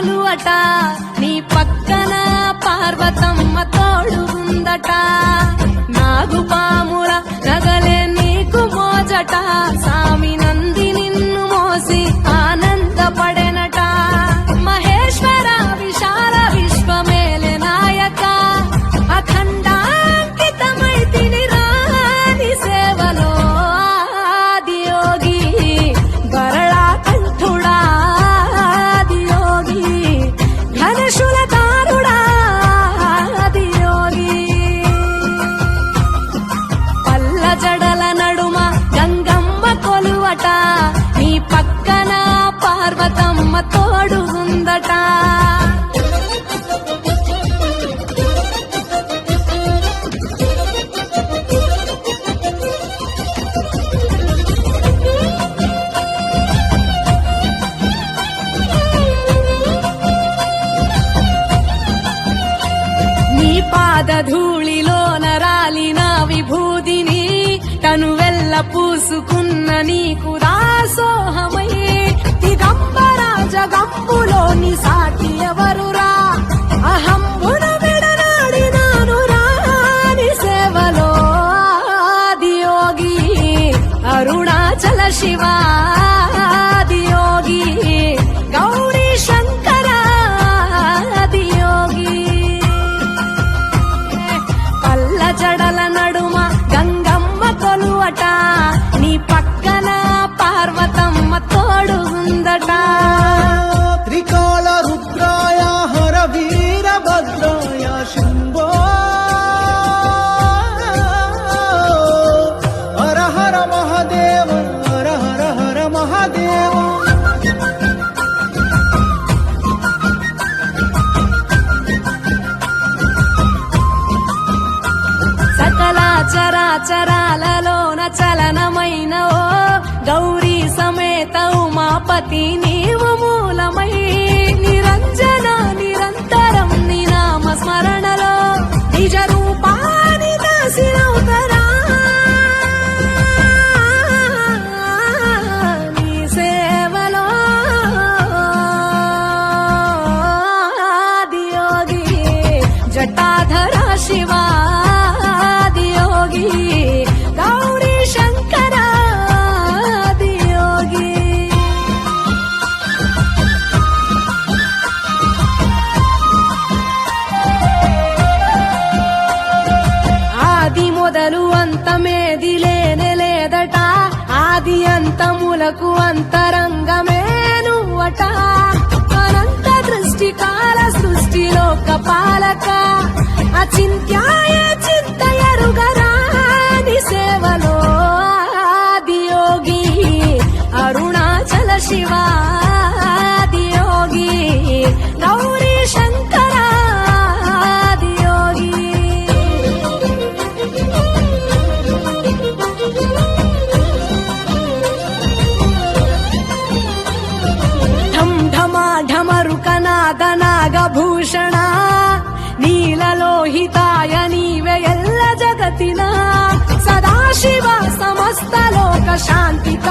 కొలువట నీ పక్కన పార్వతమ్మ తోడు ఉందట నాగుపాముల నగలే నీకు మోజట సామి నంది నిన్ను మోసి ఆనందపడెనట మహేశ్వర విశాల విశ్వమేలే నాయక అఖండాంకితమై తినిరాని సేవలో ఆదియోగి గరళా కంఠుడా ఆదియోగి ఘనశూల దారుడా ఆదియోగి పల్ల జడల నడుమ గంగమ్మ కొలువట నీ పక్కన పార్వతమ్మ తోడు ఉందట నీ పాదధూళిలో నరాలిన విభూదిని తనువెల్ల పూసుకున్న నీకు దాసోహమై దిగంబర జగంబులోని సాటి ఎవరురా అహంబును విడనాడినాను రాని సేవలో ఆదియోగి అరుణాచల శివ ఆదియోగి గౌరీ శంకర ఆదియోగి పల్ల జడల నడుమ గంగమ్మ కొలువట నీ పక్కన పార్వతమ్మ తోడు ఉందట త్రికాల రుద్రాయ హర వీరభద్రాయ శంభో హర హర మహాదేవ హర హర హర మహాదేవ సకల చరాచరాలలోన చలనమైన ఓ గౌరీ సమేత ఉమాపతి నీవు మూలమై నిరంజన నిరంతరం నీ నామ స్మరణలో నిజ రూపాన్ని దాసినవుతరా నీ సేవలో ఆదియోగి జటాధర శివ ఆదియోగి గౌరీ శంకర ఆదియోగి ఆది మొదలు అంతమేది లేనే లేదట ఆది అంతములకు అంతరంగమే నువ్వట అనంత దృష్టి కాల సృష్టిలోక పాలక అచింత్యాయ చింతయరుగరాని సేవలో ఆదియోగి అరుణాచల శివ ఆదియోగి గౌరీ శంకర ఆదియోగి ఢం ఢమా ఢమరుకనాద నాగభూషణ నీలలోహితాయ నీవే ఎల్ల జగతిన సదాశివ సమస్త లోక శాంతిక